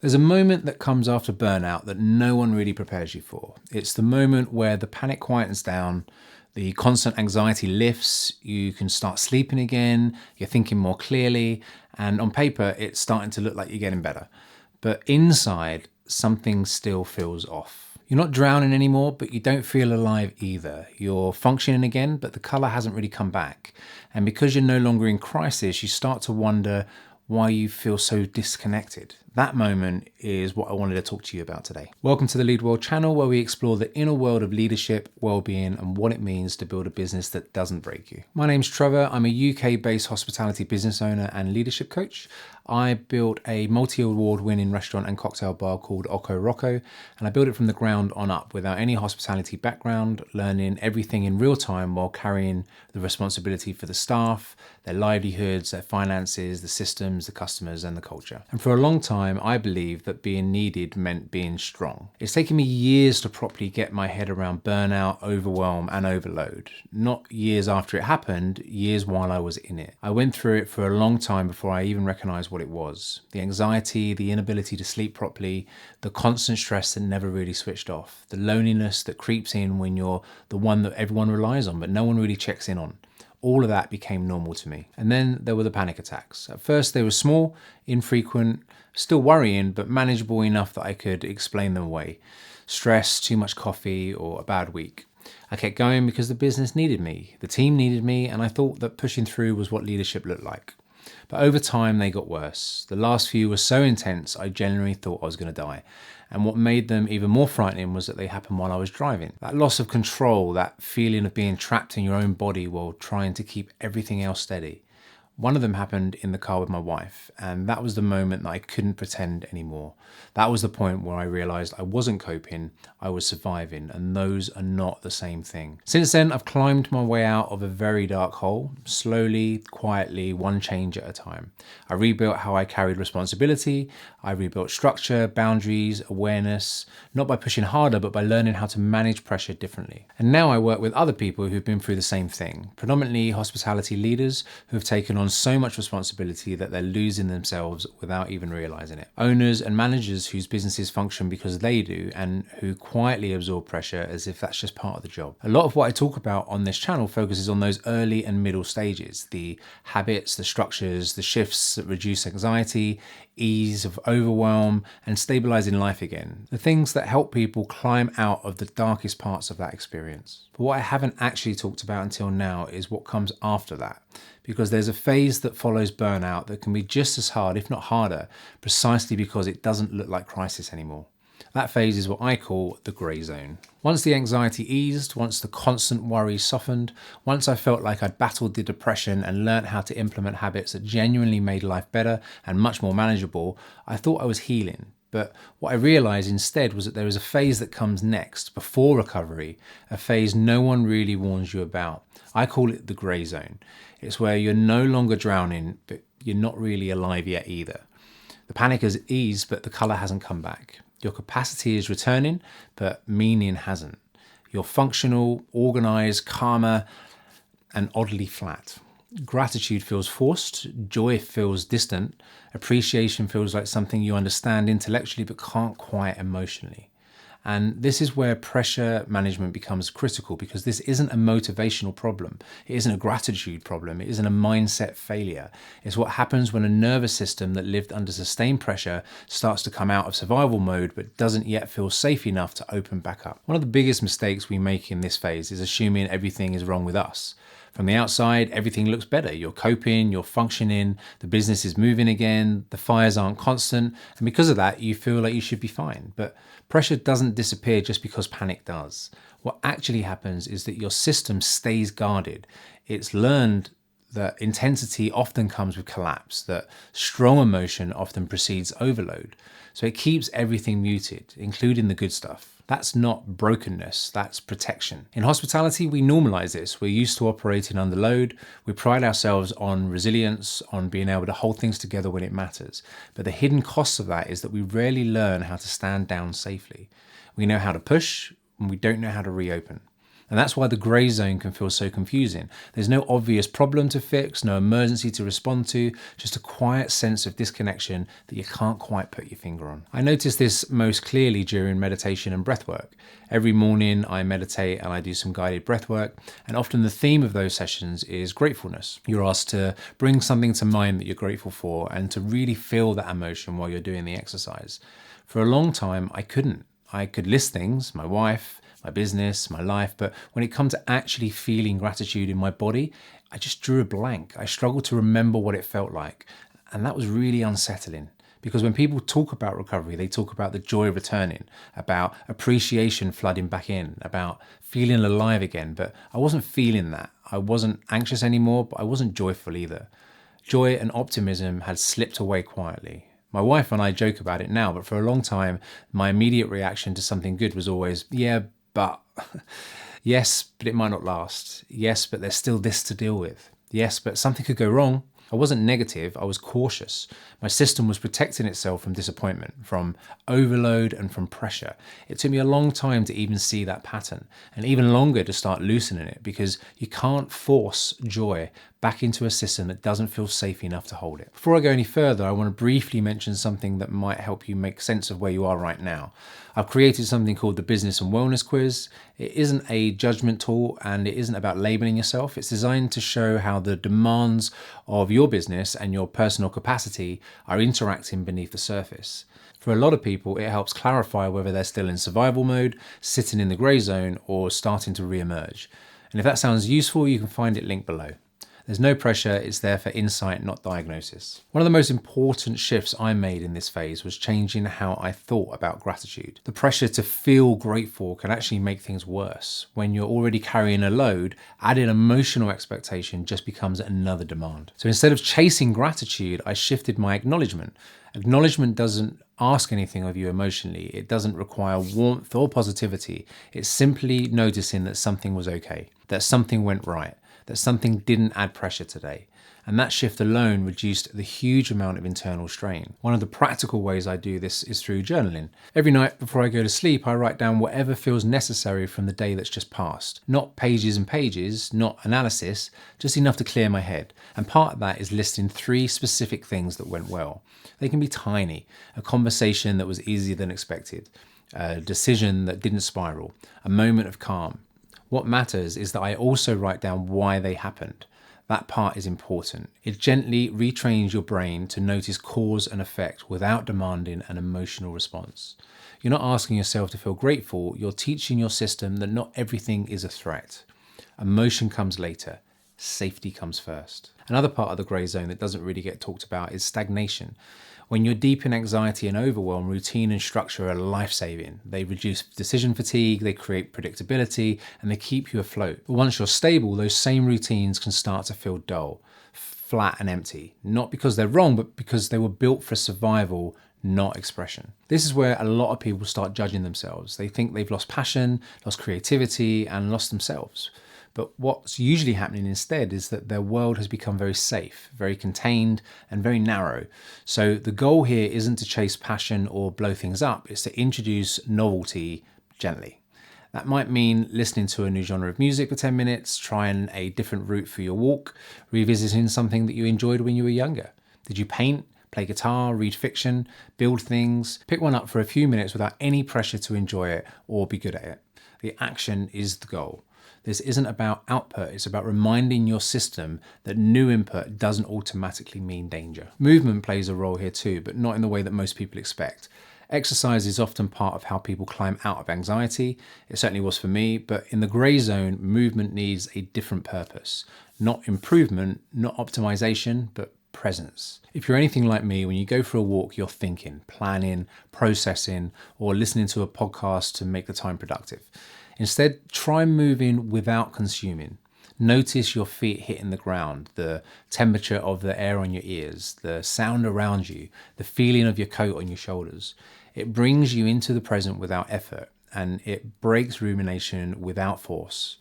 There's a moment that comes after burnout that no one really prepares you for. It's the moment where the panic quietens down, the constant anxiety lifts, you can start sleeping again, you're thinking more clearly, and on paper, it's starting to look like you're getting better. But inside, something still feels off. You're not drowning anymore, but you don't feel alive either. You're functioning again, but the color hasn't really come back. And because you're no longer in crisis, you start to wonder why you feel so disconnected. That moment is what I wanted to talk to you about today. Welcome to the Lead World channel, where we explore the inner world of leadership, well-being, and what it means to build a business that doesn't break you. My name's Trevor. I'm a UK-based hospitality business owner and leadership coach. I built a multi-award winning restaurant and cocktail bar called Occo Rocco, and I built it from the ground on up without any hospitality background, learning everything in real time while carrying the responsibility for the staff, their livelihoods, their finances, the systems, the customers, and the culture. And for a long time, I believed that being needed meant being strong. It's taken me years to properly get my head around burnout, overwhelm, and overload. Not years after it happened, years while I was in it. I went through it for a long time before I even recognized what it was. The anxiety, the inability to sleep properly, the constant stress that never really switched off, the loneliness that creeps in when you're the one that everyone relies on, but no one really checks in on. All of that became normal to me. And then there were the panic attacks. At first they were small, infrequent, still worrying, but manageable enough that I could explain them away. Stress, too much coffee, or a bad week. I kept going because the business needed me, the team needed me, and I thought that pushing through was what leadership looked like. But over time they got worse. The last few were so intense I genuinely thought I was going to die. And what made them even more frightening was that they happened while I was driving. That loss of control, that feeling of being trapped in your own body while trying to keep everything else steady. One of them happened in the car with my wife, and that was the moment that I couldn't pretend anymore. That was the point where I realized I wasn't coping, I was surviving, and those are not the same thing. Since then, I've climbed my way out of a very dark hole, slowly, quietly, one change at a time. I rebuilt how I carried responsibility, I rebuilt structure, boundaries, awareness, not by pushing harder, but by learning how to manage pressure differently. And now I work with other people who've been through the same thing, predominantly hospitality leaders who've taken on so much responsibility that they're losing themselves without even realizing it. Owners and managers whose businesses function because they do and who quietly absorb pressure as if that's just part of the job. A lot of what I talk about on this channel focuses on those early and middle stages, the habits, the structures, the shifts that reduce anxiety, ease of overwhelm, and stabilizing life again. The things that help people climb out of the darkest parts of that experience. But what I haven't actually talked about until now is what comes after that. Because there's a phase that follows burnout that can be just as hard, if not harder, precisely because it doesn't look like crisis anymore. That phase is what I call the grey zone. Once the anxiety eased, once the constant worry softened, once I felt like I'd battled the depression and learnt how to implement habits that genuinely made life better and much more manageable, I thought I was healing. But what I realized instead was that there is a phase that comes next, before recovery, a phase no one really warns you about. I call it the grey zone. It's where you're no longer drowning, but you're not really alive yet either. The panic has eased, but the color hasn't come back. Your capacity is returning, but meaning hasn't. You're functional, organized, calmer, and oddly flat. Gratitude feels forced, joy feels distant, appreciation feels like something you understand intellectually but can't quite emotionally. And this is where pressure management becomes critical, because this isn't a motivational problem. It isn't a gratitude problem. It isn't a mindset failure. It's what happens when a nervous system that lived under sustained pressure starts to come out of survival mode but doesn't yet feel safe enough to open back up. One of the biggest mistakes we make in this phase is assuming everything is wrong with us. From the outside, everything looks better. You're coping, you're functioning, the business is moving again, the fires aren't constant, and because of that, you feel like you should be fine. But pressure doesn't disappear just because panic does. What actually happens is that your system stays guarded. It's learned that intensity often comes with collapse, that strong emotion often precedes overload. So it keeps everything muted, including the good stuff. That's not brokenness, that's protection. In hospitality, we normalize this. We're used to operating under load. We pride ourselves on resilience, on being able to hold things together when it matters. But the hidden cost of that is that we rarely learn how to stand down safely. We know how to push, and we don't know how to reopen. And that's why the grey zone can feel so confusing. There's no obvious problem to fix, no emergency to respond to, just a quiet sense of disconnection that you can't quite put your finger on. I notice this most clearly during meditation and breath work. Every morning I meditate and I do some guided breath work, and often the theme of those sessions is gratefulness. You're asked to bring something to mind that you're grateful for and to really feel that emotion while you're doing the exercise. For a long time, I couldn't. I could list things, my wife, my business, my life, but when it comes to actually feeling gratitude in my body, I just drew a blank. I struggled to remember what it felt like. And that was really unsettling, because when people talk about recovery, they talk about the joy of returning, about appreciation flooding back in, about feeling alive again. But I wasn't feeling that. I wasn't anxious anymore, but I wasn't joyful either. Joy and optimism had slipped away quietly. My wife and I joke about it now, but for a long time, my immediate reaction to something good was always, yeah, but yes, but it might not last. Yes, but there's still this to deal with. Yes, but something could go wrong. I wasn't negative, I was cautious. My system was protecting itself from disappointment, from overload and from pressure. It took me a long time to even see that pattern, and even longer to start loosening it, because you can't force joy back into a system that doesn't feel safe enough to hold it. Before I go any further, I want to briefly mention something that might help you make sense of where you are right now. I've created something called the Business and Wellness Quiz. It isn't a judgment tool and it isn't about labeling yourself. It's designed to show how the demands of your business and your personal capacity are interacting beneath the surface. For a lot of people, it helps clarify whether they're still in survival mode, sitting in the grey zone, or starting to re-emerge. And if that sounds useful, you can find it linked below. There's no pressure, it's there for insight, not diagnosis. One of the most important shifts I made in this phase was changing how I thought about gratitude. The pressure to feel grateful can actually make things worse. When you're already carrying a load, adding emotional expectation just becomes another demand. So instead of chasing gratitude, I shifted my acknowledgement. Acknowledgement doesn't ask anything of you emotionally. It doesn't require warmth or positivity. It's simply noticing that something was okay, that something went right, that something didn't add pressure today. And that shift alone reduced the huge amount of internal strain. One of the practical ways I do this is through journaling. Every night before I go to sleep, I write down whatever feels necessary from the day that's just passed. Not pages and pages, not analysis, just enough to clear my head. And part of that is listing 3 specific things that went well. They can be tiny: a conversation that was easier than expected, a decision that didn't spiral, a moment of calm. What matters is that I also write down why they happened. That part is important. It gently retrains your brain to notice cause and effect without demanding an emotional response. You're not asking yourself to feel grateful, you're teaching your system that not everything is a threat. Emotion comes later, safety comes first. Another part of the grey zone that doesn't really get talked about is stagnation. When you're deep in anxiety and overwhelm, routine and structure are life-saving. They reduce decision fatigue, they create predictability, and they keep you afloat. But once you're stable, those same routines can start to feel dull, flat and empty. Not because they're wrong, but because they were built for survival, not expression. This is where a lot of people start judging themselves. They think they've lost passion, lost creativity, and lost themselves. But what's usually happening instead is that their world has become very safe, very contained, and very narrow. So the goal here isn't to chase passion or blow things up, it's to introduce novelty gently. That might mean listening to a new genre of music for 10 minutes, trying a different route for your walk, revisiting something that you enjoyed when you were younger. Did you paint, play guitar, read fiction, build things? Pick one up for a few minutes without any pressure to enjoy it or be good at it. The action is the goal. This isn't about output, it's about reminding your system that new input doesn't automatically mean danger. Movement plays a role here too, but not in the way that most people expect. Exercise is often part of how people climb out of anxiety. It certainly was for me, but in the grey zone, movement needs a different purpose. Not improvement, not optimization, but presence. If you're anything like me, when you go for a walk, you're thinking, planning, processing, or listening to a podcast to make the time productive. Instead, try moving without consuming. Notice your feet hitting the ground, the temperature of the air on your ears, the sound around you, the feeling of your coat on your shoulders. It brings you into the present without effort, and it breaks rumination without force.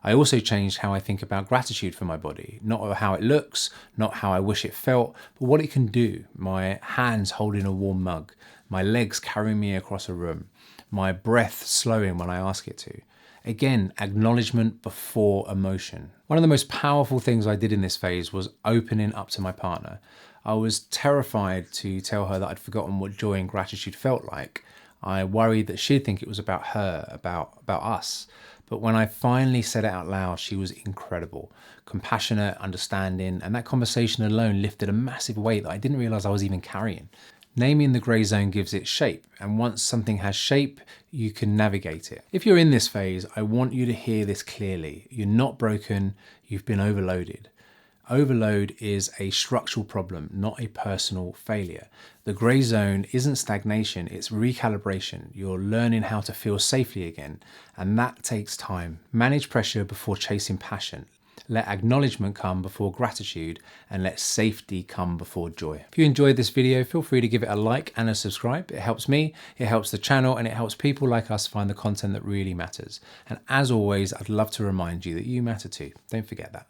I also changed how I think about gratitude for my body, not how it looks, not how I wish it felt, but what it can do. My hands holding a warm mug, my legs carrying me across a room, my breath slowing when I ask it to. Again, acknowledgement before emotion. One of the most powerful things I did in this phase was opening up to my partner. I was terrified to tell her that I'd forgotten what joy and gratitude felt like. I worried that she'd think it was about her, about us. But when I finally said it out loud, she was incredible, compassionate, understanding, and that conversation alone lifted a massive weight that I didn't realize I was even carrying. Naming the grey zone gives it shape, and once something has shape, you can navigate it. If you're in this phase, I want you to hear this clearly. You're not broken, you've been overloaded. Overload is a structural problem, not a personal failure. The grey zone isn't stagnation, it's recalibration. You're learning how to feel safely again, and that takes time. Manage pressure before chasing passion. Let acknowledgement come before gratitude, and let safety come before joy. If you enjoyed this video, feel free to give it a like and a subscribe. It helps me, it helps the channel, and it helps people like us find the content that really matters. And as always, I'd love to remind you that you matter too. Don't forget that.